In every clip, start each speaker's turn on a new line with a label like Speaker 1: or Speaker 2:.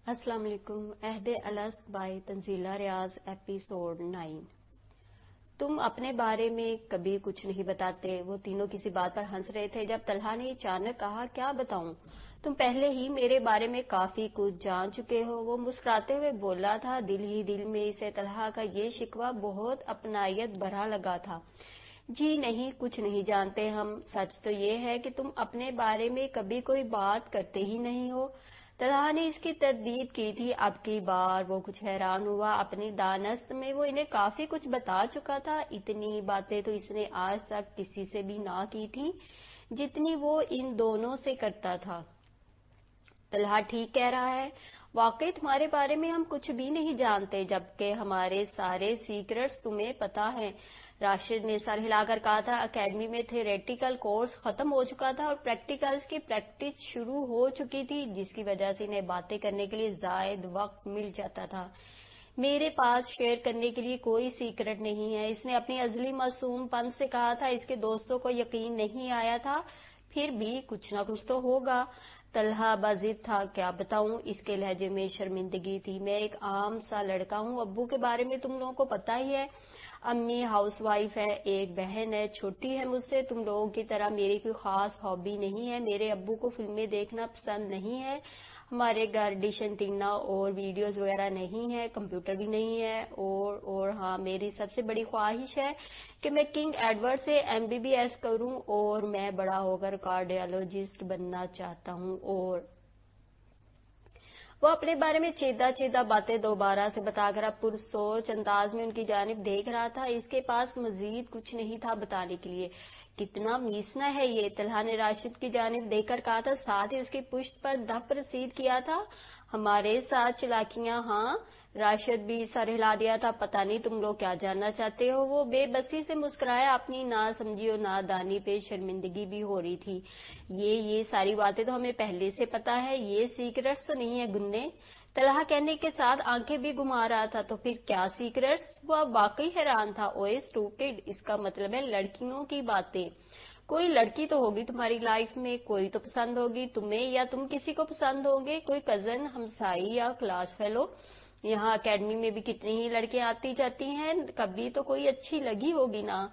Speaker 1: السلام علیکم. عہد الست بائی تنزیلہ ریاض ایپیسوڈ 9. تم اپنے بارے میں کبھی کچھ نہیں بتاتے. وہ تینوں کسی بات پر ہنس رہے تھے جب طلحہ نے اچانک کہا کیا بتاؤں، تم پہلے ہی میرے بارے میں کافی کچھ جان چکے ہو. وہ مسکراتے ہوئے بولا تھا. دل ہی دل میں اسے طلحہ کا یہ شکوہ بہت اپنائیت بھرا لگا تھا. جی نہیں، کچھ نہیں جانتے ہم. سچ تو یہ ہے کہ تم اپنے بارے میں کبھی کوئی بات کرتے ہی نہیں ہو. طلحہ نے اس کی تردید کی تھی. اب کی بار وہ کچھ حیران ہوا. اپنی دانست میں وہ انہیں کافی کچھ بتا چکا تھا. اتنی باتیں تو اس نے آج تک کسی سے بھی نہ کی تھی جتنی وہ ان دونوں سے کرتا تھا. طلحہ ٹھیک کہہ رہا ہے. واقعی تمہارے بارے میں ہم کچھ بھی نہیں جانتے، جبکہ ہمارے سارے سیکرٹس تمہیں پتا ہیں. راشد نے سر ہلا کر کہا تھا. اکیڈمی میں تھیوریٹیکل کورس ختم ہو چکا تھا اور پریکٹیکلز کی پریکٹس شروع ہو چکی تھی، جس کی وجہ سے انہیں باتیں کرنے کے لیے زائد وقت مل جاتا تھا. میرے پاس شیئر کرنے کے لیے کوئی سیکرٹ نہیں ہے، اس نے اپنی ازلی معصوم پن سے کہا تھا. اس کے دوستوں کو یقین نہیں آیا تھا. پھر بھی کچھ نہ کچھ تو ہوگا. طلحہ باضد تھا. کیا بتاؤں؟ اس کے لہجے میں شرمندگی تھی. میں ایک عام سا لڑکا ہوں. ابو کے بارے میں تم لوگوں کو پتا ہی ہے. امی ہاؤس وائف ہے، ایک بہن ہے، چھوٹی ہے مجھ سے. تم لوگوں کی طرح میری کوئی خاص ہابی نہیں ہے. میرے ابو کو فلمیں دیکھنا پسند نہیں ہے. ہمارے گھر ڈش اینٹینا اور ویڈیوز وغیرہ نہیں ہے، کمپیوٹر بھی نہیں ہے. اور ہاں، میری سب سے بڑی خواہش ہے کہ میں کنگ ایڈورڈ سے MBBS کروں اور میں بڑا ہو کر کارڈیالوجسٹ بننا چاہتا ہوں. اور وہ اپنے بارے میں چیدہ باتیں دوبارہ سے بتا کر اب پرسوچ انداز میں ان کی جانب دیکھ رہا تھا. اس کے پاس مزید کچھ نہیں تھا بتانے کے لیے. کتنا میسنا ہے یہ، طلحہ نے راشد کی جانب دیکھ کر کہا تھا. ساتھ ہی اس کی پشت پر دھپ رسید کیا تھا. ہمارے ساتھ چلاکیاں؟ ہاں. راشد بھی سر ہلا دیا تھا. پتہ نہیں تم لوگ کیا جاننا چاہتے ہو. وہ بے بسی سے مسکرایا. اپنی ناسمجھی اور نادانی پہ شرمندگی بھی ہو رہی تھی. یہ ساری باتیں تو ہمیں پہلے سے پتا ہے. یہ سیکرٹس تو نہیں ہے گنے. طلحہ کہنے کے ساتھ آنکھیں بھی گھما رہا تھا. تو پھر کیا سیکرٹس؟ وہ اب واقعی حیران تھا. اوئے اسٹوپڈ، اس کا مطلب ہے لڑکیوں کی باتیں. کوئی لڑکی تو ہوگی تمہاری لائف میں، کوئی تو پسند ہوگی تمہیں یا تم کسی کو پسند ہوگے. کوئی کزن، ہمسائی یا کلاس فیلو. یہاں اکیڈمی میں بھی کتنی ہی لڑکیاں آتی جاتی ہیں، کبھی تو کوئی اچھی لگی ہوگی نا.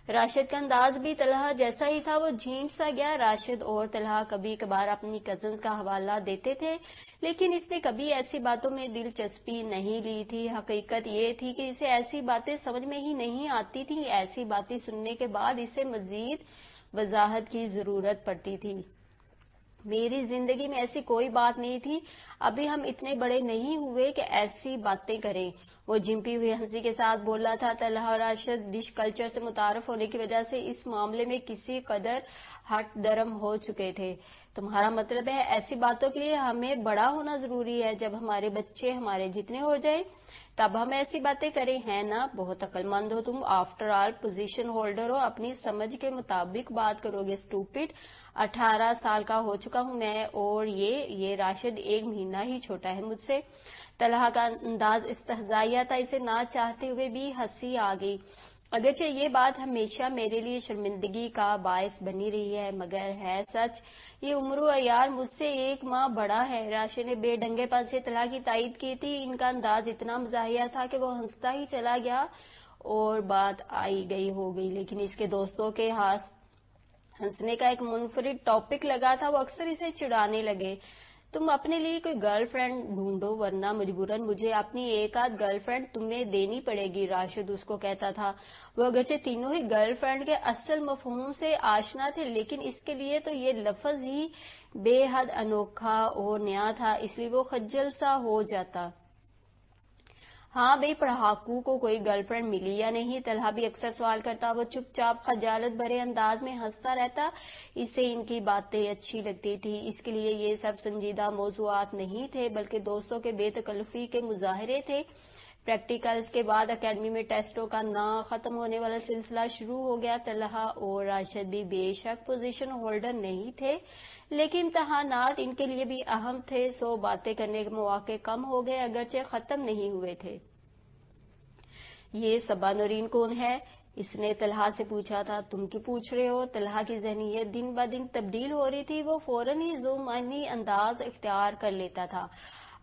Speaker 1: راشد کا انداز بھی طلحہ جیسا ہی تھا. وہ جھینٹ سا گیا. راشد اور طلحہ کبھی کبھار اپنی کزنز کا حوالہ دیتے تھے، لیکن اس نے کبھی ایسی باتوں میں دلچسپی نہیں لی تھی. حقیقت یہ تھی کہ اسے ایسی باتیں سمجھ میں ہی نہیں آتی تھی. ایسی باتیں سننے کے بعد اسے مزید وضاحت کی ضرورت پڑتی تھی. میری زندگی میں ایسی کوئی بات نہیں تھی. ابھی ہم اتنے بڑے نہیں ہوئے کہ ایسی باتیں کریں. وہ جھمپی ہوئی ہنسی کے ساتھ بولا تھا. طلحہ اور راشد ڈش کلچر سے متعارف ہونے کی وجہ سے اس معاملے میں کسی قدر ہٹ درم ہو چکے تھے. تمہارا مطلب ہے ایسی باتوں کے لیے ہمیں بڑا ہونا ضروری ہے؟ جب ہمارے بچے ہمارے جتنے ہو جائیں تب ہم ایسی باتیں کریں، ہیں نا؟ بہت عقل مند ہو تم. آفٹر آل پوزیشن ہولڈر ہو. اپنی سمجھ کے مطابق بات کرو گے. اسٹوپڈ. 18 سال کا ہو چکا ہوں میں، اور یہ راشد 1 مہینہ ہی چھوٹا ہے مجھ سے. طلحہ کا انداز استہزائیہ تھا. اسے نہ چاہتے ہوئے بھی ہنسی آ گئی. اگرچہ یہ بات ہمیشہ میرے لیے شرمندگی کا باعث بنی رہی ہے، مگر ہے سچ. یہ عمر و عیار مجھ سے 1 ماہ بڑا ہے. راشد نے بے ڈھنگے پن سے طلحہ کی تائید کی تھی. ان کا انداز اتنا مزاحیہ تھا کہ وہ ہنستا ہی چلا گیا اور بات آئی گئی ہو گئی. لیکن اس کے دوستوں کے ہنسنے کا ایک منفرد ٹاپک لگا تھا. وہ اکثر اسے چڑھانے لگے. تم اپنے لیے کوئی گرل فرینڈ ڈھونڈو، ورنہ مجبوراً مجھے اپنی ایک آدھ گرل فرینڈ تمہیں دینی پڑے گی. راشد اس کو کہتا تھا. وہ اگرچہ تینوں ہی گرل فرینڈ کے اصل مفہوم سے آشنا تھے، لیکن اس کے لیے تو یہ لفظ ہی بے حد انوکھا اور نیا تھا، اس لیے وہ خجل سا ہو جاتا. ہاں بھئی، پڑھاکو کو کوئی گرل فرینڈ ملی یا نہیں؟ طلحہ بھی اکثر سوال کرتا. وہ چپ چاپ خجالت بھرے انداز میں ہنستا رہتا. اسے ان کی باتیں اچھی لگتی تھی. اس کے لیے یہ سب سنجیدہ موضوعات نہیں تھے، بلکہ دوستوں کے بے تکلفی کے مظاہرے تھے. پریکٹیکلز کے بعد اکیڈمی میں ٹیسٹوں کا نہ ختم ہونے والا سلسلہ شروع ہو گیا. طلحہ اور راشد بھی بے شک پوزیشن ہولڈر نہیں تھے، لیکن امتحانات ان کے لیے بھی اہم تھے. سو باتیں کرنے کے مواقع کم ہو گئے، اگرچہ ختم نہیں ہوئے تھے. یہ صبا نورین کون ہے؟ اس نے طلحہ سے پوچھا تھا. تم کیوں پوچھ رہے ہو؟ طلحہ کی ذہنیت دن بدن تبدیل ہو رہی تھی. وہ فوراً ہی ذو معنی انداز اختیار کر لیتا تھا.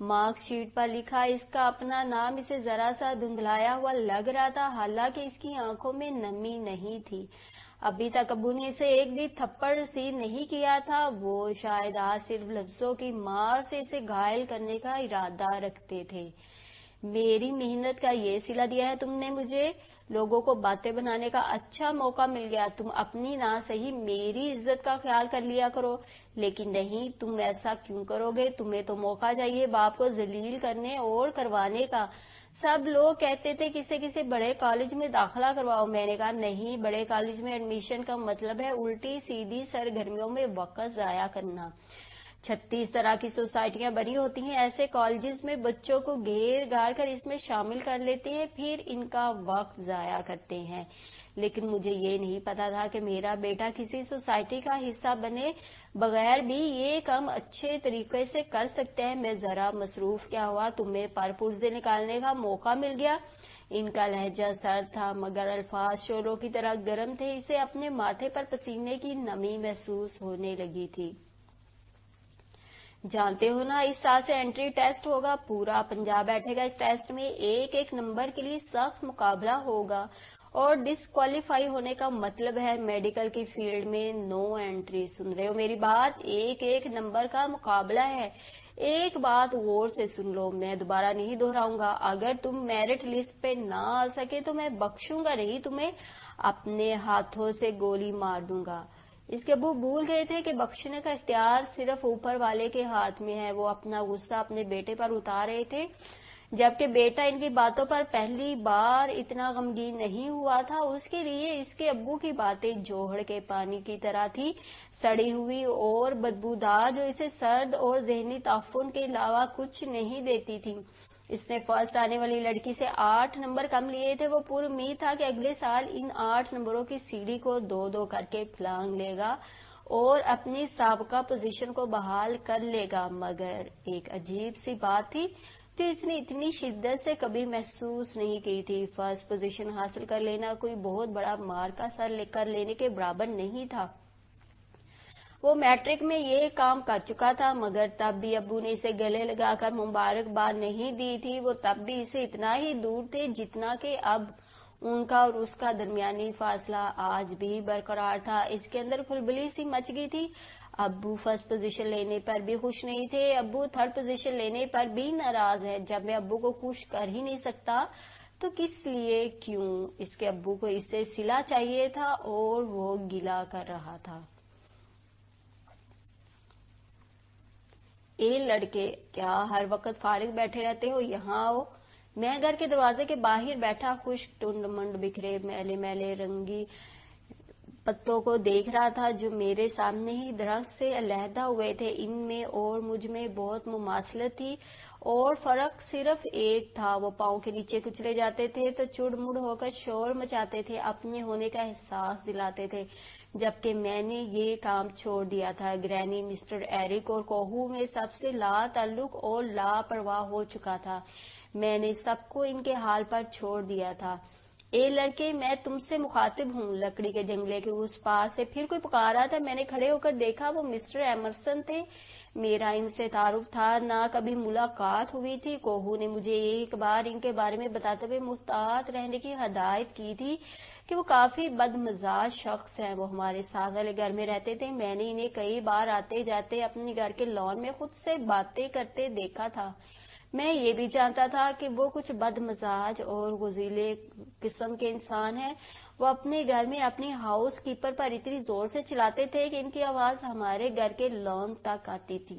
Speaker 1: مارک شیٹ پر لکھا اس کا اپنا نام اسے ذرا سا دھندلایا ہوا لگ رہا تھا، حالانکہ اس کی آنکھوں میں نمی نہیں تھی۔ ابھی تک ابو نے اسے ایک بھی تھپڑ رسید نہیں کیا تھا، وہ شاید آج صرف لفظوں کی مار سے اسے گھائل کرنے کا ارادہ رکھتے تھے۔ میری محنت کا یہ صلہ دیا ہے تم نے مجھے، لوگوں کو باتیں بنانے کا اچھا موقع مل گیا، تم اپنی نہ صحیح میری عزت کا خیال کر لیا کرو۔ لیکن نہیں، تم ایسا کیوں کرو گے؟ تمہیں تو موقع چاہیے باپ کو ذلیل کرنے اور کروانے کا۔ سب لوگ کہتے تھے کسی بڑے کالج میں داخلہ کرواؤ، میں نے کہا نہیں، بڑے کالج میں ایڈمیشن کا مطلب ہے الٹی سیدھی سرگرمیوں میں وقت ضائع کرنا۔ 36 طرح کی سوسائٹیاں بنی ہوتی ہیں، ایسے کالجز میں بچوں کو گھیر گھار کر اس میں شامل کر لیتے ہیں، پھر ان کا وقت ضائع کرتے ہیں۔ لیکن مجھے یہ نہیں پتا تھا کہ میرا بیٹا کسی سوسائٹی کا حصہ بنے بغیر بھی یہ کام اچھے طریقے سے کر سکتا ہے۔ میں ذرا مصروف کیا ہوا، تمہیں پر پرزے نکالنے کا موقع مل گیا۔ ان کا لہجہ سرد تھا مگر الفاظ شعلوں کی طرح گرم تھے، اسے اپنے ماتھے پر پسینے کی نمی محسوس ہونے لگی تھی۔ جانتے ہو نا، اس سال سے انٹری ٹیسٹ ہوگا، پورا پنجاب بیٹھے گا اس ٹیسٹ میں، ایک ایک نمبر کے لیے سخت مقابلہ ہوگا، اور ڈسکوالیفائی ہونے کا مطلب ہے میڈیکل کی فیلڈ میں نو انٹری۔ سن رہے ہو میری بات؟ ایک ایک نمبر کا مقابلہ ہے۔ ایک بات غور سے سن لو، میں دوبارہ نہیں دہراؤں گا، اگر تم میرٹ لسٹ پہ نہ آ سکے تو میں بخشوں گا نہیں تمہیں، اپنے ہاتھوں سے گولی مار دوں گا۔ اس کے ابو بھول گئے تھے کہ بخشنے کا اختیار صرف اوپر والے کے ہاتھ میں ہے۔ وہ اپنا غصہ اپنے بیٹے پر اتار رہے تھے، جبکہ بیٹا ان کی باتوں پر پہلی بار اتنا غمگین نہیں ہوا تھا۔ اس کے لیے اس کے ابو کی باتیں جوہر کے پانی کی طرح تھی، سڑی ہوئی اور بدبودار، جو اسے سرد اور ذہنی تعفن کے علاوہ کچھ نہیں دیتی تھی۔ اس نے فرسٹ آنے والی لڑکی سے 8 نمبر کم لیے تھے۔ وہ پر امید تھا کہ اگلے سال ان 8 نمبروں کی سیڑھی کو 2-2 کر کے پھلانگ لے گا اور اپنی سابقہ پوزیشن کو بحال کر لے گا، مگر ایک عجیب سی بات تھی جو اس نے اتنی شدت سے کبھی محسوس نہیں کی تھی۔ فرسٹ پوزیشن حاصل کر لینا کوئی بہت بڑا مارکا سر کر لینے کے برابر نہیں تھا۔ وہ میٹرک میں یہ کام کر چکا تھا، مگر تب بھی ابو نے اسے گلے لگا کر مبارکباد نہیں دی تھی۔ وہ تب بھی اسے اتنا ہی دور تھے جتنا کہ اب ان کا اور اس کا درمیانی فاصلہ آج بھی برقرار تھا۔ اس کے اندر کھلبلی سی مچ گئی تھی۔ ابو فرسٹ پوزیشن لینے پر بھی خوش نہیں تھے، ابو تھرڈ پوزیشن لینے پر بھی ناراض ہے۔ جب میں ابو کو خوش کر ہی نہیں سکتا تو کس لیے؟ کیوں؟ اس کے ابو کو اس سے صلہ چاہیے تھا اور وہ گلہ کر رہا تھا۔ اے لڑکے، کیا ہر وقت فارغ بیٹھے رہتے ہو؟ یہاں آؤ۔ میں گھر کے دروازے کے باہر بیٹھا خشک ٹنڈ منڈ بکھرے میلے میلے رنگی پتوں کو دیکھ رہا تھا جو میرے سامنے ہی درخت سے علیحدہ ہوئے تھے۔ ان میں اور مجھ میں بہت مماثلت تھی، اور فرق صرف ایک تھا، وہ پاؤں کے نیچے کچلے جاتے تھے تو چڑ مڑ ہو کر شور مچاتے تھے، اپنے ہونے کا احساس دلاتے تھے، جبکہ میں نے یہ کام چھوڑ دیا تھا۔ گرینی مسٹر ایرک اور کوہو میں سب سے لا تعلق اور لاپرواہ ہو چکا تھا۔ میں نے سب کو ان کے حال پر چھوڑ دیا تھا۔ اے لڑکے، میں تم سے مخاطب ہوں۔ لکڑی کے جنگلے کے اس پار سے پھر کوئی پکارا تھا۔ میں نے کھڑے ہو کر دیکھا، وہ مسٹر ایمرسن تھے۔ میرا ان سے تعارف تھا، نہ کبھی ملاقات ہوئی تھی۔ کوہو نے مجھے ایک بار ان کے بارے میں بتاتے ہوئے محتاط رہنے کی ہدایت کی تھی کہ وہ کافی بد مزاج شخص ہیں۔ وہ ہمارے ساتھ والے گھر میں رہتے تھے، میں نے انہیں کئی بار آتے جاتے اپنے گھر کے لان میں خود سے باتیں کرتے دیکھا تھا۔ میں یہ بھی جانتا تھا کہ وہ کچھ بد مزاج اور غزیلے قسم کے انسان ہیں۔ وہ اپنے گھر میں اپنی ہاؤس کیپر پر اتنی زور سے چلاتے تھے کہ ان کی آواز ہمارے گھر کے لان تک آتی تھی۔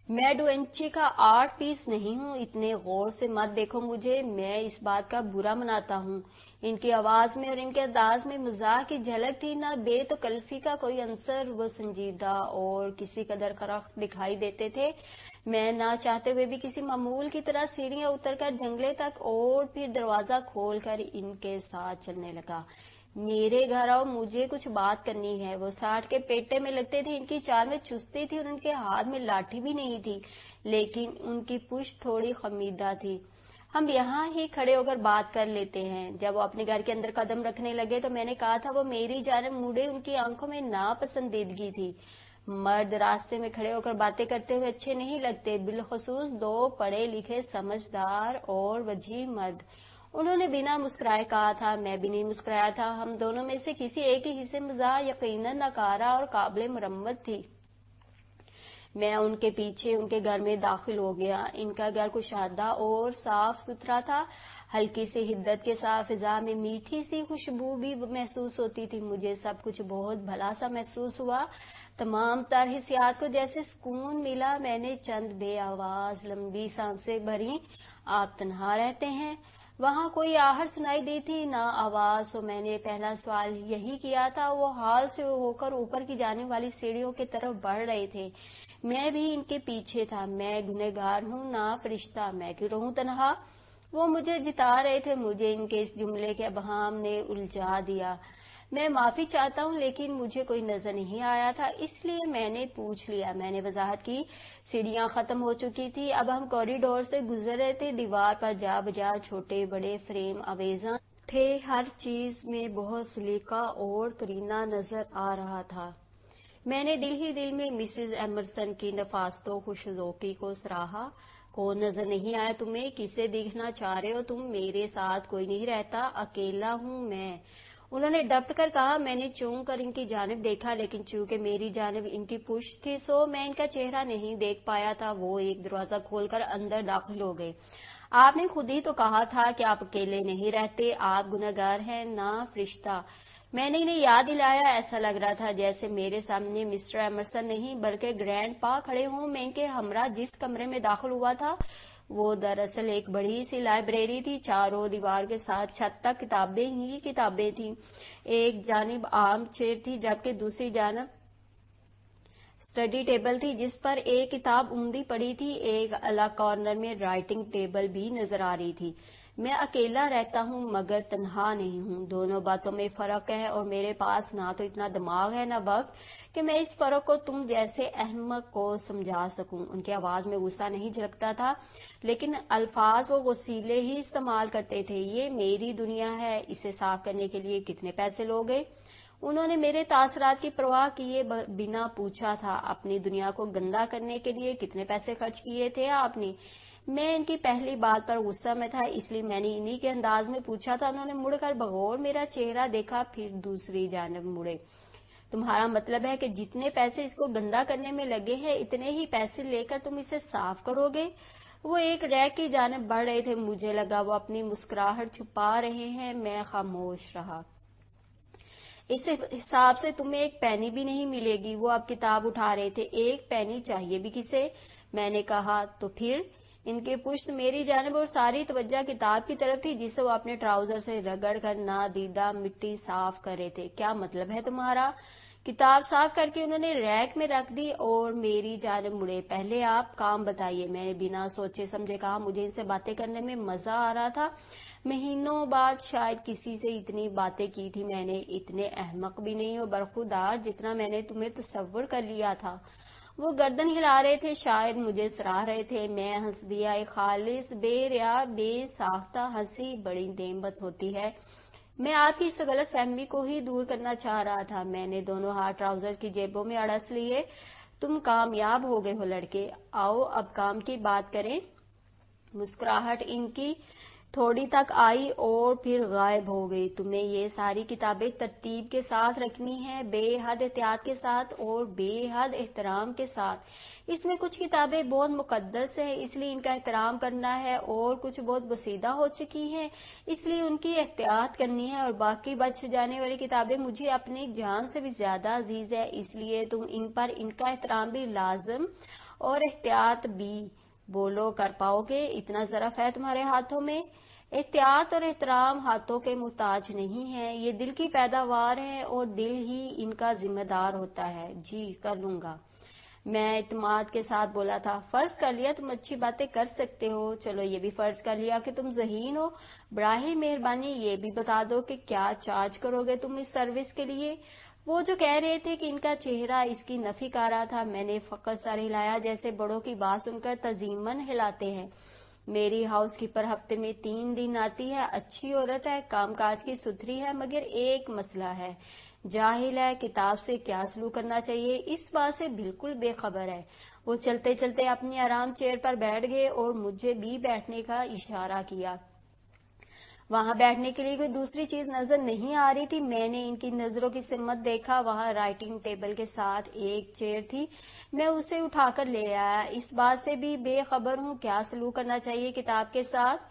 Speaker 1: میں 2 انچی کا آرٹ پیس نہیں ہوں، اتنے غور سے مت دیکھو مجھے، میں اس بات کا برا مناتا ہوں۔ ان کی آواز میں اور ان کے انداز میں مزاح کی جھلک تھی، نہ بے تکلفی کا کوئی عنصر۔ وہ سنجیدہ اور کسی قدر کرخت دکھائی دیتے تھے۔ میں نہ چاہتے ہوئے بھی کسی معمول کی طرح سیڑھیاں اتر کر جنگلے تک اور پھر دروازہ کھول کر ان کے ساتھ چلنے لگا۔ میرے گھر آؤ، مجھے کچھ بات کرنی ہے۔ وہ 60 کے پیٹے میں لگتے تھے، ان کی چال میں چستی تھی اور ان کے ہاتھ میں لاٹھی بھی نہیں تھی، لیکن ان کی پشت تھوڑی خمیدہ تھی۔ ہم یہاں ہی کھڑے ہو کر بات کر لیتے ہیں۔ جب وہ اپنے گھر کے اندر قدم رکھنے لگے تو میں نے کہا تھا وہ میری جانب مڑے، ان کی آنکھوں میں ناپسندیدگی تھی۔ مرد راستے میں کھڑے ہو کر باتیں کرتے ہوئے اچھے نہیں لگتے، بالخصوص دو پڑھے لکھے سمجھدار اور وجیح مرد۔ انہوں نے بنا مسکرائے کہا تھا۔ میں بھی نہیں مسکرایا تھا۔ ہم دونوں میں سے کسی ایک کی حصے مزاح یقیناً ناکارہ اور قابل مرمت تھی۔ میں ان کے پیچھے ان کے گھر میں داخل ہو گیا۔ ان کا گھر کشادہ اور صاف ستھرا تھا۔ ہلکی سی حدت کے ساتھ فضا میں میٹھی سی خوشبو بھی محسوس ہوتی تھی۔ مجھے سب کچھ بہت بھلا سا محسوس ہوا۔ تمام تر حسیات کو جیسے سکون ملا۔ میں نے چند بے آواز لمبی سانسیں بھریں۔ آپ تنہا رہتے ہیں؟ وہاں کوئی آہٹ سنائی دی تھی؟ نہ آواز۔ تو میں نے پہلا سوال یہی کیا تھا۔ وہ ہال سے ہو کر اوپر کی جانے والی سیڑھیوں کی طرف بڑھ رہے تھے۔ میں بھی ان کے پیچھے تھا۔ میں گنہگار ہوں نہ فرشتہ، میں کیوں رہوں تنہا؟ وہ مجھے جتا رہے تھے۔ مجھے ان کے اس جملے کے ابہام نے الجھا دیا۔ میں معافی چاہتا ہوں لیکن مجھے کوئی نظر نہیں آیا تھا، اس لیے میں نے پوچھ لیا۔ میں نے وضاحت کی۔ سیڑھیاں ختم ہو چکی تھی۔ اب ہم کوریڈور سے گزر رہے تھے۔ دیوار پر جا بجا چھوٹے بڑے فریم آویزاں تھے۔ ہر چیز میں بہت سلیقہ اور کرینہ نظر آ رہا تھا۔ میں نے دل ہی دل میں مسز ایمرسن کی نفاست و خوش ذوقی کو سراہا۔ کون نظر نہیں آیا تمہیں؟ کسے دیکھنا چاہ رہے ہو تم؟ میرے ساتھ کوئی نہیں رہتا، اکیلا ہوں میں، انہوں نے ڈپٹ کر کہا۔ میں نے چونک کر ان کی جانب دیکھا، لیکن چونکہ میری جانب ان کی پشت تھی سو میں ان کا چہرہ نہیں دیکھ پایا تھا۔ وہ ایک دروازہ کھول کر اندر داخل ہو گئے۔ آپ نے خود ہی تو کہا تھا کہ آپ اکیلے نہیں رہتے، آپ گنہگار ہیں نہ فرشتہ۔ میں نے انہیں یاد دلایا۔ ایسا لگ رہا تھا جیسے میرے سامنے مسٹر ایمرسن نہیں بلکہ گرینڈ پا کھڑے ہوں۔ میں ان کے ہمراہ جس کمرے میں داخل ہوا تھا وہ دراصل ایک بڑی سی لائبریری تھی۔ چاروں دیوار کے ساتھ چھت تک کتابیں ہی کتابیں تھیں۔ ایک جانب آرم چیئر تھی جبکہ دوسری جانب اسٹڈی ٹیبل تھی جس پر ایک کتاب عمدی پڑی تھی۔ ایک الگ کارنر میں رائٹنگ ٹیبل بھی نظر آ رہی تھی۔ میں اکیلا رہتا ہوں مگر تنہا نہیں ہوں۔ دونوں باتوں میں فرق ہے اور میرے پاس نہ تو اتنا دماغ ہے نہ وقت کہ میں اس فرق کو تم جیسے احمق کو سمجھا سکوں۔ ان کی آواز میں غصہ نہیں جھلکتا تھا لیکن الفاظ وہ وسیلے ہی استعمال کرتے تھے۔ یہ میری دنیا ہے، اسے صاف کرنے کے لیے کتنے پیسے لوگے؟ انہوں نے میرے تاثرات کی پرواہ کیے بنا پوچھا تھا۔ اپنی دنیا کو گندا کرنے کے لیے کتنے پیسے خرچ کیے تھے آپ نے؟ میں ان کی پہلی بات پر غصہ میں تھا اس لیے میں نے انہی کے انداز میں پوچھا تھا۔ انہوں نے مڑ کر بغور میرا چہرہ دیکھا، پھر دوسری جانب مڑے۔ تمہارا مطلب ہے کہ جتنے پیسے اس کو گندا کرنے میں لگے ہیں اتنے ہی پیسے لے کر تم اسے صاف کرو گے؟ وہ ایک ریک کی جانب بڑھ رہے تھے۔ مجھے لگا وہ اپنی مسکراہٹ چھپا رہے ہیں۔ میں خاموش رہا۔ اس حساب سے تمہیں ایک پینی بھی نہیں ملے گی۔ وہ اب کتاب اٹھا رہے تھے۔ ایک پینی چاہیے بھی کسے؟ میں نے کہا۔ تو پھر؟ ان کے پشت میری جانب اور ساری توجہ کتاب کی طرف تھی جسے وہ اپنے ٹراؤزر سے رگڑ کر نادیدہ مٹی صاف کر رہے تھے۔ کیا مطلب ہے تمہارا؟ کتاب صاف کر کے انہوں نے ریک میں رکھ دی اور میری جانب مڑے۔ پہلے آپ کام بتائیے، میں نے بنا سوچے سمجھے کہا۔ مجھے ان سے باتیں کرنے میں مزہ آ رہا تھا۔ مہینوں بعد شاید کسی سے اتنی باتیں کی تھی میں نے۔ اتنے احمق بھی نہیں ہو برخودار جتنا میں نے تمہیں تصور کر لیا تھا۔ وہ گردن ہلا رہے تھے، شاید مجھے سراہ رہے تھے۔ میں ہنس دیا۔ ایک خالص بے ریا بے ساختہ ہنسی بڑی نعمت ہوتی ہے۔ میں آپ کی اس غلط فہمی کو ہی دور کرنا چاہ رہا تھا۔ میں نے دونوں ہاتھ ٹراؤزر کی جیبوں میں اڑس لیے۔ تم کامیاب ہو گئے ہو لڑکے، آؤ اب کام کی بات کریں۔ مسکراہٹ ان کی تھوڑی تک آئی اور پھر غائب ہو گئی۔ تمہیں یہ ساری کتابیں ترتیب کے ساتھ رکھنی ہیں، بے حد احتیاط کے ساتھ اور بے حد احترام کے ساتھ۔ اس میں کچھ کتابیں بہت مقدس ہیں اس لیے ان کا احترام کرنا ہے، اور کچھ بہت بوسیدہ ہو چکی ہیں اس لیے ان کی احتیاط کرنی ہے، اور باقی بچ جانے والی کتابیں مجھے اپنی جان سے بھی زیادہ عزیز ہے اس لیے تم ان پر ان کا احترام بھی لازم اور احتیاط بھی۔ بولو، کر پاؤ گے؟ اتنا ظرف ہے تمہارے ہاتھوں میں؟ احتیاط اور احترام ہاتھوں کے محتاج نہیں ہیں، یہ دل کی پیداوار ہے اور دل ہی ان کا ذمہ دار ہوتا ہے۔ جی کر لوں گا، میں اعتماد کے ساتھ بولا تھا۔ فرض کر لیا تم اچھی باتیں کر سکتے ہو، چلو یہ بھی فرض کر لیا کہ تم ذہین ہو۔ براہ مہربانی یہ بھی بتا دو کہ کیا چارج کرو گے تم اس سروس کے لیے؟ وہ جو کہہ رہے تھے کہ ان کا چہرہ اس کی نفی کر رہا تھا۔ میں نے فقط سر ہلایا جیسے بڑوں کی بات سن کر تعظیماً ہلاتے ہیں۔ میری ہاؤس کیپر ہفتے میں 3 دن آتی ہے، اچھی عورت ہے، کام کاج کی ستھری ہے، مگر ایک مسئلہ ہے، جاہل ہے، کتاب سے کیا سلوک کرنا چاہیے اس بات سے بالکل بے خبر ہے۔ وہ چلتے چلتے اپنی آرام چیئر پر بیٹھ گئے اور مجھے بھی بیٹھنے کا اشارہ کیا۔ وہاں بیٹھنے کے لیے کوئی دوسری چیز نظر نہیں آ رہی تھی۔ میں نے ان کی نظروں کی سمت دیکھا، وہاں رائٹنگ ٹیبل کے ساتھ ایک چیئر تھی، میں اسے اٹھا کر لے آیا۔ اس بات سے بھی بے خبر ہوں کیا سلوک کرنا چاہیے کتاب کے ساتھ،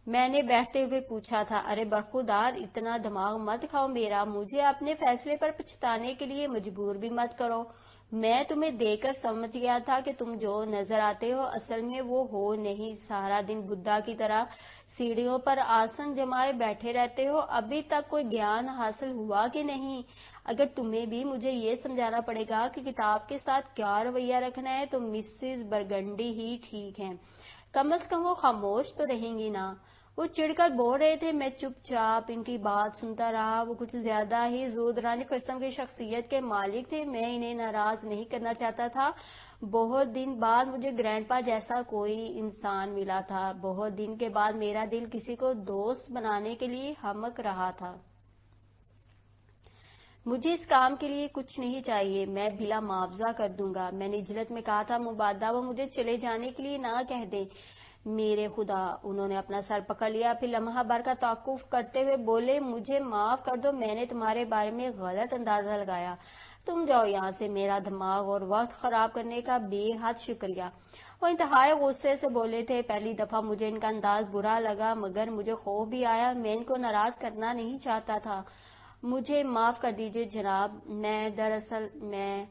Speaker 1: میں نے بیٹھتے ہوئے پوچھا تھا۔ ارے برخودار، اتنا دماغ مت کھاؤ میرا، مجھے اپنے فیصلے پر پچھتانے کے لیے مجبور بھی مت کرو۔ میں تمہیں دیکھ کر سمجھ گیا تھا کہ تم جو نظر آتے ہو اصل میں وہ ہو نہیں، سارا دن بدھا کی طرح سیڑھیوں پر آسن جمائے بیٹھے رہتے ہو۔ ابھی تک کوئی گیان حاصل ہوا کہ نہیں؟ اگر تمہیں بھی مجھے یہ سمجھانا پڑے گا کہ کتاب کے ساتھ کیا رویہ رکھنا ہے تو مسز برگنڈی ہی ٹھیک ہے، کم از کم وہ خاموش تو رہیں گی نا۔ وہ چڑھ کر بول رہے تھے، میں چپ چاپ ان کی بات سنتا رہا۔ وہ کچھ زیادہ ہی زودرانی قسم کی شخصیت کے مالک تھے، میں انہیں ناراض نہیں کرنا چاہتا تھا۔ بہت دن بعد مجھے گرینڈ پا جیسا کوئی انسان ملا تھا، بہت دن کے بعد میرا دل کسی کو دوست بنانے کے لیے ہمک رہا تھا۔ مجھے اس کام کے لیے کچھ نہیں چاہیے، میں بلا معاوضہ کر دوں گا، میں نے جلد میں کہا تھا۔ مبادہ وہ مجھے چلے جانے کے لیے نہ کہہ دیں۔ میرے خدا، انہوں نے اپنا سر پکڑ لیا، پھر لمحہ بھر کا توقف کرتے ہوئے بولے، مجھے معاف کر دو، میں نے تمہارے بارے میں غلط اندازہ لگایا، تم جاؤ یہاں سے، میرا دماغ اور وقت خراب کرنے کا بے حد شکریہ۔ وہ انتہائی غصے سے بولے تھے۔ پہلی دفعہ مجھے ان کا انداز برا لگا، مگر مجھے خوف بھی آیا، میں ان کو ناراض کرنا نہیں چاہتا تھا۔ مجھے معاف کر دیجئے جناب، میں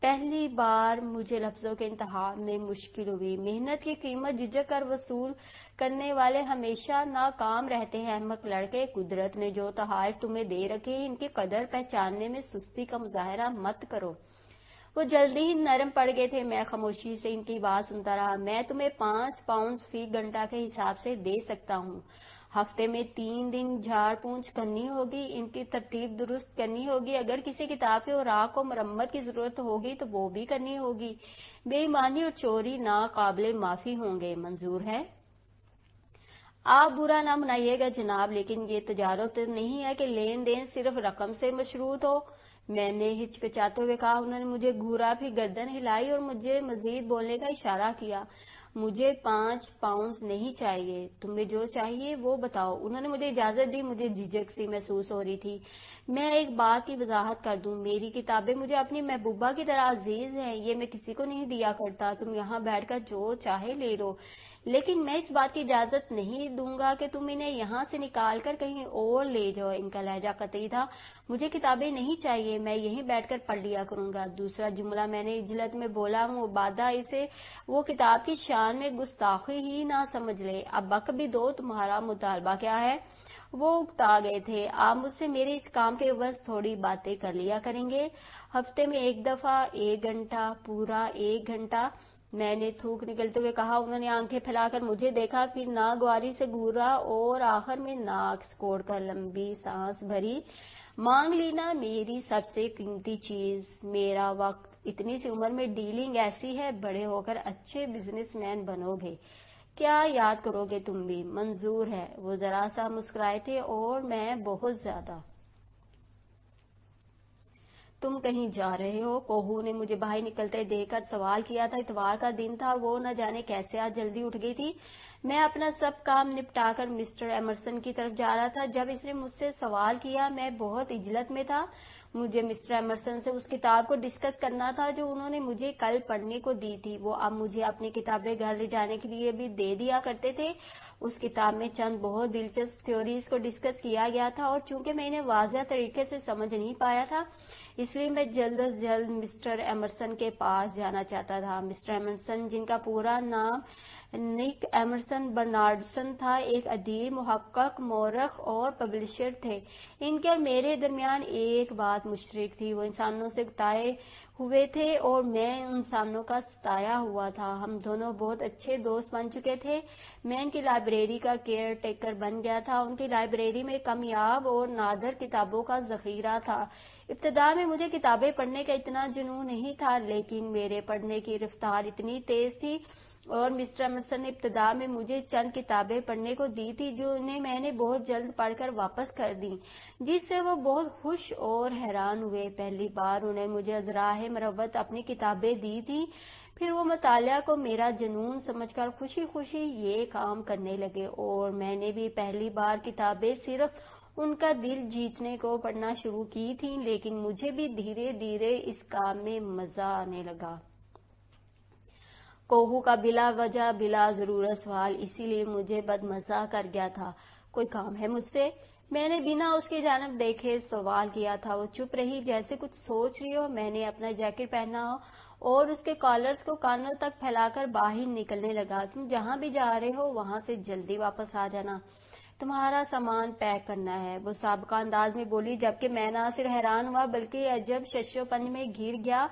Speaker 1: پہلی بار مجھے لفظوں کے انتخاب میں مشکل ہوئی۔ محنت کی قیمت جھجک کر وصول کرنے والے ہمیشہ ناکام رہتے ہیں، احمق لڑکے، قدرت نے جو تحائف تمہیں دے رکھے ہیں ان کی قدر پہچاننے میں سستی کا مظاہرہ مت کرو۔ وہ جلدی ہی نرم پڑ گئے تھے۔ میں خاموشی سے ان کی بات سنتا رہا۔ میں تمہیں 5 پاؤنڈ فی گھنٹہ کے حساب سے دے سکتا ہوں، ہفتے میں 3 دن جھاڑ پونچھ کرنی ہوگی، ان کی ترتیب درست کرنی ہوگی، اگر کسی کتاب کے اوراق کو مرمت کی ضرورت ہوگی تو وہ بھی کرنی ہوگی، بے ایمانی اور چوری ناقابل معافی ہوں گے، منظور ہے؟ آپ برا نہ منائیے گا جناب، لیکن یہ تجارت نہیں ہے کہ لین دین صرف رقم سے مشروط ہو، میں نے ہچکچاتے ہوئے کہا۔ انہوں نے مجھے گھورا، پھر گردن ہلائی اور مجھے مزید بولنے کا اشارہ کیا۔ مجھے 5 پاؤنڈ نہیں چاہیے، تمہیں جو چاہیے وہ بتاؤ۔ انہوں نے مجھے اجازت دی، مجھے جھجک سی محسوس ہو رہی تھی۔ میں ایک بات کی وضاحت کر دوں، میری کتابیں مجھے اپنی محبوبہ کی طرح عزیز ہیں، یہ میں کسی کو نہیں دیا کرتا، تم یہاں بیٹھ کر جو چاہے لے لو، لیکن میں اس بات کی اجازت نہیں دوں گا کہ تم انہیں یہاں سے نکال کر کہیں اور لے جاؤ۔ ان کا لہجہ قطعی تھا۔ مجھے کتابیں نہیں چاہیے، میں یہیں بیٹھ کر پڑھ لیا کروں گا۔ دوسرا جملہ میں نے عجلت میں بولا، مبادہ اسے وہ کتاب کی شان میں گستاخی ہی نہ سمجھ لے، اب بک بھی دو، تمہارا مطالبہ کیا ہے؟ وہ اکتا گئے تھے۔ آپ مجھ سے میرے اس کام کے عوض تھوڑی باتیں کر لیا کریں گے، ہفتے میں 1 دفعہ، 1 گھنٹہ، پورا 1 گھنٹہ، میں نے تھوک نکلتے ہوئے کہا۔ انہوں نے آنکھیں پھیلا کر مجھے دیکھا، پھر ناگواری سے گھورا اور آخر میں ناک سکوڑ کر لمبی سانس بھری۔ مانگ لی نا میری سب سے قیمتی چیز، میرا وقت، اتنی سی عمر میں ڈیلنگ ایسی ہے، بڑے ہو کر اچھے بزنس مین بنو گے، کیا یاد کرو گے تم بھی، منظور ہے؟ وہ ذرا سا مسکرائے تھے، اور میں بہت زیادہ۔ تم کہیں جا رہے ہو؟ کوہو نے مجھے باہر نکلتے دیکھ کر سوال کیا تھا۔ اتوار کا دن تھا، وہ نہ جانے کیسے آج جلدی اٹھ گئی تھی۔ میں اپنا سب کام نپٹا کر مسٹر ایمرسن کی طرف جا رہا تھا جب اس نے مجھ سے سوال کیا۔ میں بہت عجلت میں تھا، مجھے مسٹر ایمرسن سے اس کتاب کو ڈسکس کرنا تھا جو انہوں نے مجھے کل پڑھنے کو دی تھی۔ وہ اب مجھے اپنی کتابیں گھر لے جانے کے لیے بھی دے دیا کرتے تھے۔ اس کتاب میں چند بہت دلچسپ تھیوریز کو ڈسکس کیا گیا تھا، اور چونکہ میں انہیں واضح طریقے سے سمجھ نہیں پایا تھا، اس لیے میں جلد از جلد مسٹر ایمرسن کے پاس جانا چاہتا تھا۔ مسٹر ایمرسن، جن کا پورا نام نک ایمرسن برنارڈسن تھا، ایک ادیب، محقق، مورخ اور پبلشر تھے۔ ان کے اور میرے درمیان ایک بات مشترک تھی، وہ انسانوں سے اکتائے ہوئے تھے اور میں انسانوں کا ستایا ہوا تھا۔ ہم دونوں بہت اچھے دوست بن چکے تھے۔ میں ان کی لائبریری کا کیئر ٹیکر بن گیا تھا۔ ان کی لائبریری میں کمیاب اور نادر کتابوں کا ذخیرہ تھا۔ ابتدا میں مجھے کتابیں پڑھنے کا اتنا جنون نہیں تھا، لیکن میرے پڑھنے کی رفتار اتنی تیز تھی اور مسٹر ایمرسن نے ابتدا میں مجھے چند کتابیں پڑھنے کو دی تھی جو انہیں میں نے بہت جلد پڑھ کر واپس کر دی، جس سے وہ بہت خوش اور حیران ہوئے۔ پہلی بار انہیں مجھے ازراہ مروت اپنی کتابیں دی تھی، پھر وہ مطالعہ کو میرا جنون سمجھ کر خوشی خوشی یہ کام کرنے لگے، اور میں نے بھی پہلی بار کتابیں صرف ان کا دل جیتنے کو پڑھنا شروع کی تھی، لیکن مجھے بھی دھیرے دھیرے اس کام میں مزہ آنے لگا۔ کوہو کا بلا وجہ بلا ضرورت سوال اسی لیے مجھے بد مزہ کر گیا تھا۔ کوئی کام ہے مجھ سے؟ میں نے بنا اس کی جانب دیکھے سوال کیا تھا۔ وہ چپ رہی جیسے کچھ سوچ رہی ہو۔ میں نے اپنا جیکٹ پہنا اور اس کے کالرز کو کانوں تک پھیلا کر باہر نکلنے لگا۔ تم جہاں بھی جا رہے ہو وہاں سے جلدی واپس آ جانا، تمہارا سامان پیک کرنا ہے، وہ سابقہ انداز میں بولی، جبکہ میں نہ صرف حیران ہوا بلکہ عجب ششو پن میں گر گیا۔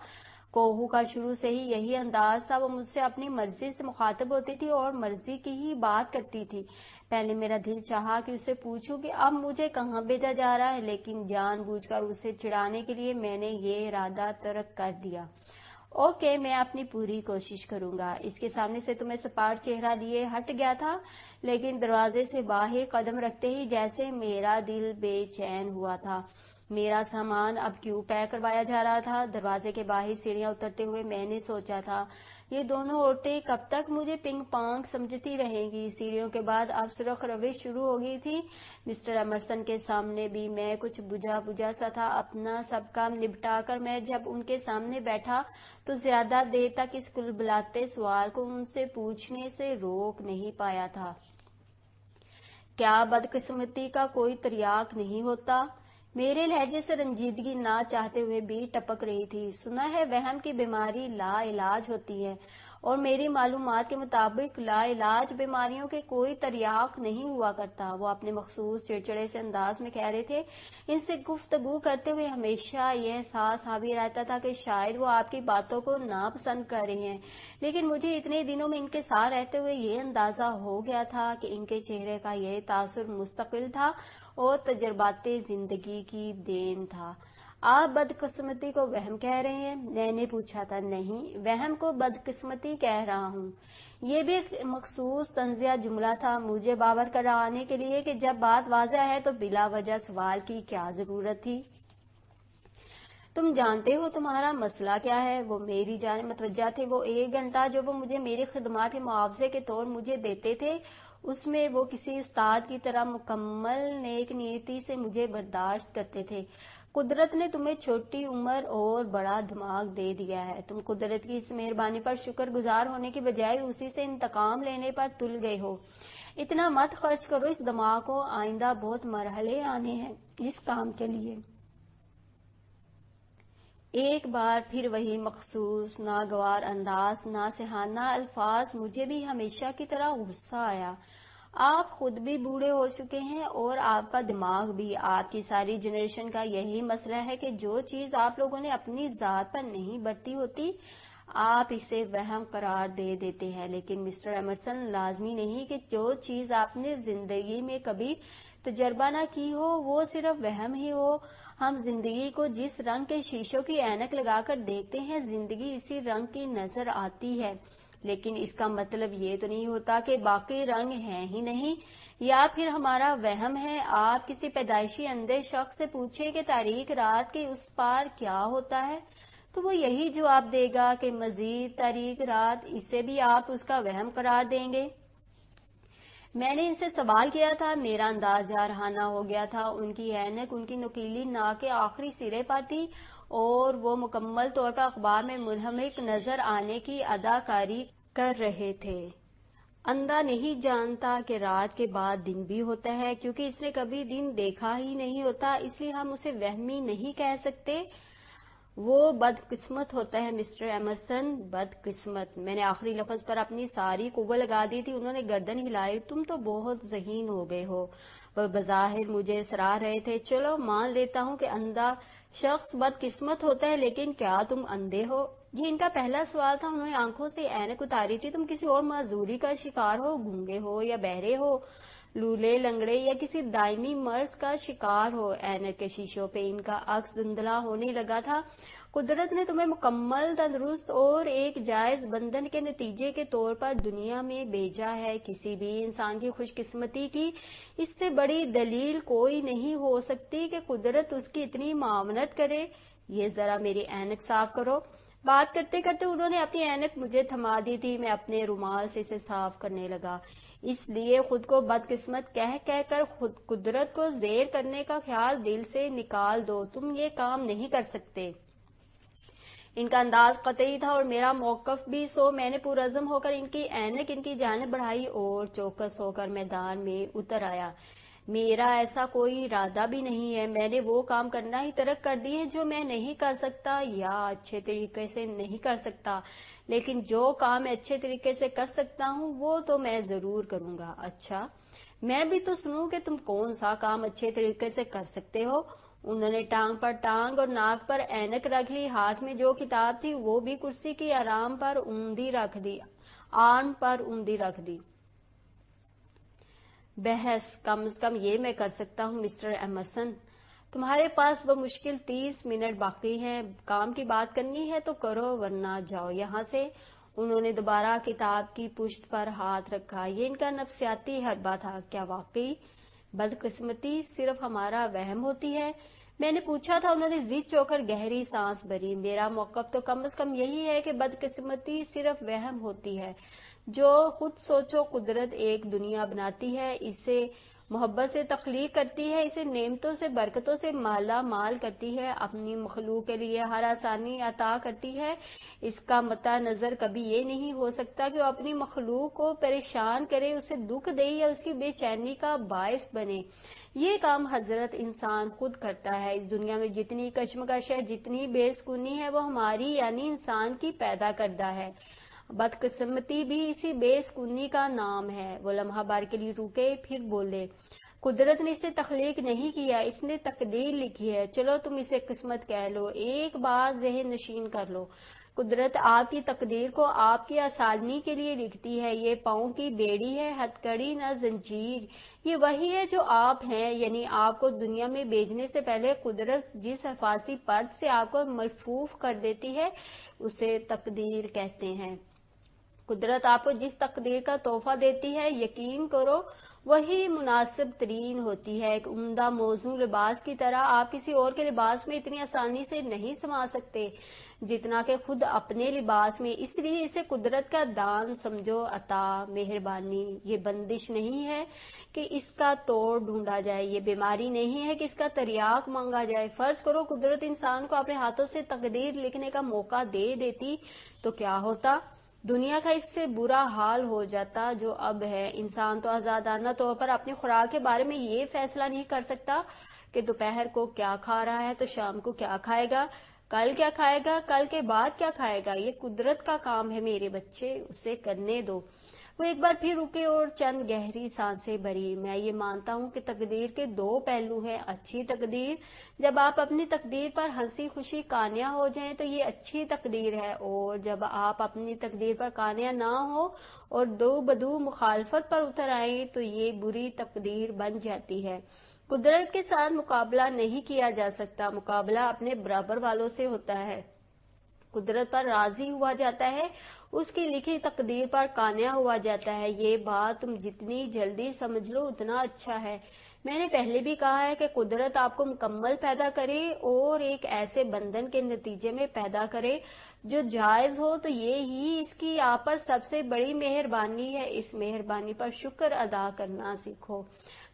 Speaker 1: کوہو کا شروع سے ہی یہی انداز تھا، وہ مجھ سے اپنی مرضی سے مخاطب ہوتی تھی اور مرضی کی ہی بات کرتی تھی۔ پہلے میرا دل چاہا کہ اسے پوچھوں کہ اب مجھے کہاں بھیجا جا رہا ہے، لیکن جان بوجھ کر اسے چڑھانے کے لیے میں نے یہ ارادہ ترک کر دیا۔ اوکے، میں اپنی پوری کوشش کروں گا۔ اس کے سامنے سے تو میں سپاٹ چہرہ لیے ہٹ گیا تھا، لیکن دروازے سے باہر قدم رکھتے ہی جیسے میرا دل بے چین ہوا تھا۔ میرا سامان اب کیوں پیک کروایا جا رہا تھا؟ دروازے کے باہر سیڑھیاں اترتے ہوئے میں نے سوچا تھا، یہ دونوں عورتیں کب تک مجھے پنگ پانگ سمجھتی رہیں گی؟ سیڑھیوں کے بعد اب سرخ روش شروع ہو گئی تھی۔ مسٹر ایمرسن کے سامنے بھی میں کچھ بجھا سا تھا۔ اپنا سب کام نپٹا کر میں جب ان کے سامنے بیٹھا تو زیادہ دیر تک اس کلبلاتے سوال کو ان سے پوچھنے سے روک نہیں پایا تھا۔ کیا بدقسمتی کا کوئی تریاق نہیں ہوتا؟ میرے لہجے سے رنجیدگی نہ چاہتے ہوئے بھی ٹپک رہی تھی۔ سنا ہے وہم کی بیماری لا علاج ہوتی ہے، اور میری معلومات کے مطابق لا علاج بیماریوں کے کوئی تریاق نہیں ہوا کرتا۔ وہ اپنے مخصوص چڑچڑے سے انداز میں کہہ رہے تھے۔ ان سے گفتگو کرتے ہوئے ہمیشہ یہ احساس حاوی رہتا تھا کہ شاید وہ آپ کی باتوں کو ناپسند کر رہے ہیں، لیکن مجھے اتنے دنوں میں ان کے ساتھ رہتے ہوئے یہ اندازہ ہو گیا تھا کہ ان کے چہرے کا یہ تاثر مستقل تھا اور تجربات زندگی کی دین تھا۔ آپ بدقسمتی کو وہم کہہ رہے ہیں؟ میں نے پوچھا تھا۔ نہیں، وہم کو بدقسمتی کہہ رہا ہوں۔ یہ بھی ایک مخصوص طنزیہ جملہ تھا مجھے باور کرانے کے لیے کہ جب بات واضح ہے تو بلا وجہ سوال کی کیا ضرورت تھی۔ تم جانتے ہو تمہارا مسئلہ کیا ہے؟ وہ میری جانب متوجہ تھے۔ وہ 1 گھنٹہ جو وہ مجھے میری خدمات کے معاوضے کے طور مجھے دیتے تھے، اس میں وہ کسی استاد کی طرح مکمل نیک نیتی سے مجھے برداشت کرتے تھے۔ قدرت نے تمہیں چھوٹی عمر اور بڑا دماغ دے دیا ہے۔ تم قدرت کی اس مہربانی پر شکر گزار ہونے کی بجائے اسی سے انتقام لینے پر تل گئے ہو۔ اتنا مت خرچ کرو اس دماغ کو، آئندہ بہت مرحلے آنے ہیں اس کام کے لیے۔ ایک بار پھر وہی مخصوص ناگوار انداز، ناصحانہ الفاظ۔ مجھے بھی ہمیشہ کی طرح غصہ آیا۔ آپ خود بھی بوڑھے ہو چکے ہیں اور آپ کا دماغ بھی۔ آپ کی ساری جنریشن کا یہی مسئلہ ہے کہ جو چیز آپ لوگوں نے اپنی ذات پر نہیں برتی ہوتی، آپ اسے وہم قرار دے دیتے ہیں۔ لیکن مسٹر ایمرسن، لازمی نہیں کہ جو چیز آپ نے زندگی میں کبھی تجربہ نہ کی ہو وہ صرف وہم ہی ہو۔ ہم زندگی کو جس رنگ کے شیشوں کی اینک لگا کر دیکھتے ہیں، زندگی اسی رنگ کی نظر آتی ہے، لیکن اس کا مطلب یہ تو نہیں ہوتا کہ باقی رنگ ہیں ہی نہیں، یا پھر ہمارا وہم ہے۔ آپ کسی پیدائشی اندھے شخص سے پوچھیں کہ تاریک رات کے اس پار کیا ہوتا ہے، تو وہ یہی جواب دے گا کہ مزید تاریک رات۔ اسے بھی آپ اس کا وہم قرار دیں گے؟ میں نے ان سے سوال کیا تھا۔ میرا انداز جارحانہ ہو گیا تھا۔ ان کی اینک ان کی نوکیلی ناک کے آخری سرے پر تھی اور وہ مکمل طور پر اخبار میں منہمک نظر آنے کی اداکاری کر رہے تھے۔ اندھا نہیں جانتا کہ رات کے بعد دن بھی ہوتا ہے، کیونکہ اس نے کبھی دن دیکھا ہی نہیں ہوتا، اس لیے ہم اسے وہمی نہیں کہہ سکتے۔ وہ بدقسمت ہوتا ہے مسٹر ایمرسن، بدقسمت۔ میں نے آخری لفظ پر اپنی ساری قوت لگا دی تھی۔ انہوں نے گردن ہلائی۔ تم تو بہت ذہین ہو گئے ہو۔ وہ بظاہر مجھے سراہ رہے تھے۔ چلو مان لیتا ہوں کہ اندھا شخص بدقسمت ہوتا ہے، لیکن کیا تم اندھے ہو؟ یہ ان کا پہلا سوال تھا۔ انہوں نے آنکھوں سے اینک اتاری تھی۔ تم کسی اور معذوری کا شکار ہو، گونگے ہو یا بہرے ہو؟ لولے لنگڑے یا کسی دائمی مرض کا شکار ہو، اینک کے شیشوں پہ ان کا عکس دھندلا ہونے لگا تھا۔ قدرت نے تمہیں مکمل تندرست اور ایک جائز بندھن کے نتیجے کے طور پر دنیا میں بھیجا ہے۔ کسی بھی انسان کی خوش قسمتی کی اس سے بڑی دلیل کوئی نہیں ہو سکتی کہ قدرت اس کی اتنی معاونت کرے۔ یہ ذرا میری اینک صاف کرو۔ بات کرتے کرتے انہوں نے اپنی اینک مجھے تھما دی تھی۔ میں اپنے رومال سے اسے صاف کرنے لگا۔ اس لیے خود کو بدقسمت کہہ کر قدرت کو زیر کرنے کا خیال دل سے نکال دو۔ تم یہ کام نہیں کر سکتے۔ ان کا انداز قطعی تھا اور میرا موقف بھی، سو میں نے پرعزم ہو کر ان کی اینک ان کی جانب بڑھائی اور چوکس ہو کر میدان میں اتر آیا۔ میرا ایسا کوئی ارادہ بھی نہیں ہے۔ میں نے وہ کام کرنا ہی ترک کر دیے جو میں نہیں کر سکتا یا اچھے طریقے سے نہیں کر سکتا، لیکن جو کام میں اچھے طریقے سے کر سکتا ہوں وہ تو میں ضرور کروں گا۔ اچھا، میں بھی تو سنوں کہ تم کون سا کام اچھے طریقے سے کر سکتے ہو۔ انہوں نے ٹانگ پر ٹانگ اور ناک پر اینک رکھ لی۔ ہاتھ میں جو کتاب تھی وہ بھی کرسی کی آرام پر اوندھی رکھ دی۔ بحث، کم از کم یہ میں کر سکتا ہوں مسٹر ایمرسن۔ تمہارے پاس بمشکل 30 منٹ باقی ہیں۔ کام کی بات کرنی ہے تو کرو ورنہ جاؤ یہاں سے۔ انہوں نے دوبارہ کتاب کی پشت پر ہاتھ رکھا۔ یہ ان کا نفسیاتی حربہ تھا۔ کیا واقعی بدقسمتی صرف ہمارا وہم ہوتی ہے؟ میں نے پوچھا تھا۔ انہوں نے ضد چو کر گہری سانس بھری۔ میرا موقف تو کم از کم یہی ہے کہ بدقسمتی صرف وہم ہوتی ہے۔ جو خود سوچو قدرت ایک دنیا بناتی ہے، اسے محبت سے تخلیق کرتی ہے، اسے نعمتوں سے برکتوں سے مالا مال کرتی ہے، اپنی مخلوق کے لیے ہر آسانی عطا کرتی ہے۔ اس کا مطع نظر کبھی یہ نہیں ہو سکتا کہ وہ اپنی مخلوق کو پریشان کرے، اسے دکھ دے یا اس کی بے چینی کا باعث بنے۔ یہ کام حضرت انسان خود کرتا ہے۔ اس دنیا میں جتنی کشمکش ہے، جتنی بے سکونی ہے، وہ ہماری یعنی انسان کی پیدا کردہ ہے۔ بدقسمتی بھی اسی بے سکونی کا نام ہے۔ وہ لمحہ بھر کے لیے رکے، پھر بولے، قدرت نے اسے تخلیق نہیں کیا، اس نے تقدیر لکھی ہے۔ چلو تم اسے قسمت کہہ لو، ایک بات ذہن نشین کر لو، قدرت آپ کی تقدیر کو آپ کی آسانی کے لیے لکھتی ہے۔ یہ پاؤں کی بیڑی ہے، ہتھ کڑی نہ زنجیر۔ یہ وہی ہے جو آپ ہیں، یعنی آپ کو دنیا میں بھیجنے سے پہلے قدرت جس حفاظتی پرد سے آپ کو ملفوف کر دیتی ہے اسے تقدیر کہتے ہیں۔ قدرت آپ کو جس تقدیر کا تحفہ دیتی ہے، یقین کرو وہی مناسب ترین ہوتی ہے۔ ایک عمدہ موزوں لباس کی طرح آپ کسی اور کے لباس میں اتنی آسانی سے نہیں سما سکتے جتنا کہ خود اپنے لباس میں۔ اس لیے اسے قدرت کا دان سمجھو، عطا، مہربانی۔ یہ بندش نہیں ہے کہ اس کا توڑ ڈھونڈا جائے، یہ بیماری نہیں ہے کہ اس کا تریاق مانگا جائے۔ فرض کرو قدرت انسان کو اپنے ہاتھوں سے تقدیر لکھنے کا موقع دے دیتی تو کیا ہوتا؟ دنیا کا اس سے برا حال ہو جاتا جو اب ہے۔ انسان تو آزادانہ طور پر اپنی خوراک کے بارے میں یہ فیصلہ نہیں کر سکتا کہ دوپہر کو کیا کھا رہا ہے تو شام کو کیا کھائے گا، کل کیا کھائے گا، کل کے بعد کیا کھائے گا۔ یہ قدرت کا کام ہے میرے بچے، اسے کرنے دو۔ وہ ایک بار پھر رکے اور چند گہری سانسیں بھری۔ میں یہ مانتا ہوں کہ تقدیر کے دو پہلو ہیں۔ اچھی تقدیر، جب آپ اپنی تقدیر پر ہنسی خوشی قانع ہو جائیں تو یہ اچھی تقدیر ہے، اور جب آپ اپنی تقدیر پر قانع نہ ہو اور دو بدو مخالفت پر اتر آئیں تو یہ بری تقدیر بن جاتی ہے۔ قدرت کے ساتھ مقابلہ نہیں کیا جا سکتا، مقابلہ اپنے برابر والوں سے ہوتا ہے۔ قدرت پر راضی ہوا جاتا ہے، اس کی لکھی تقدیر پر قانع ہوا جاتا ہے۔ یہ بات تم جتنی جلدی سمجھ لو اتنا اچھا ہے۔ میں نے پہلے بھی کہا ہے کہ قدرت آپ کو مکمل پیدا کرے اور ایک ایسے بندھن کے نتیجے میں پیدا کرے جو جائز ہو تو یہ ہی اس کی آپ پر سب سے بڑی مہربانی ہے۔ اس مہربانی پر شکر ادا کرنا سیکھو،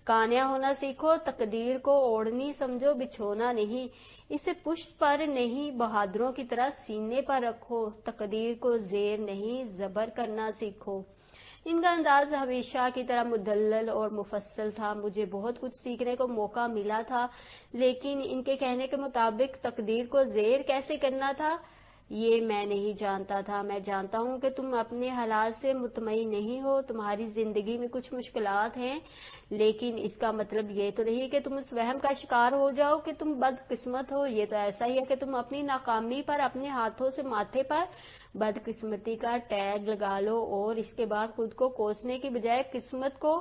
Speaker 1: قانع ہونا سیکھو۔ تقدیر کو اوڑھنی سمجھو، بچھونا نہیں۔ اسے پشت پر نہیں، بہادروں کی طرح سینے پر رکھو۔ تقدیر کو زیر نہیں، زبر کرنا سیکھو۔ ان کا انداز ہمیشہ کی طرح مدلل اور مفصل تھا۔ مجھے بہت کچھ سیکھنے کو موقع ملا تھا، لیکن ان کے کہنے کے مطابق تقدیر کو زیر کیسے کرنا تھا یہ میں نہیں جانتا تھا۔ میں جانتا ہوں کہ تم اپنے حالات سے مطمئن نہیں ہو، تمہاری زندگی میں کچھ مشکلات ہیں، لیکن اس کا مطلب یہ تو نہیں کہ تم اس وہم کا شکار ہو جاؤ کہ تم بد قسمت ہو۔ یہ تو ایسا ہی ہے کہ تم اپنی ناکامی پر اپنے ہاتھوں سے ماتھے پر بدقسمتی کا ٹیگ لگا لو اور اس کے بعد خود کو کوسنے کی بجائے قسمت کو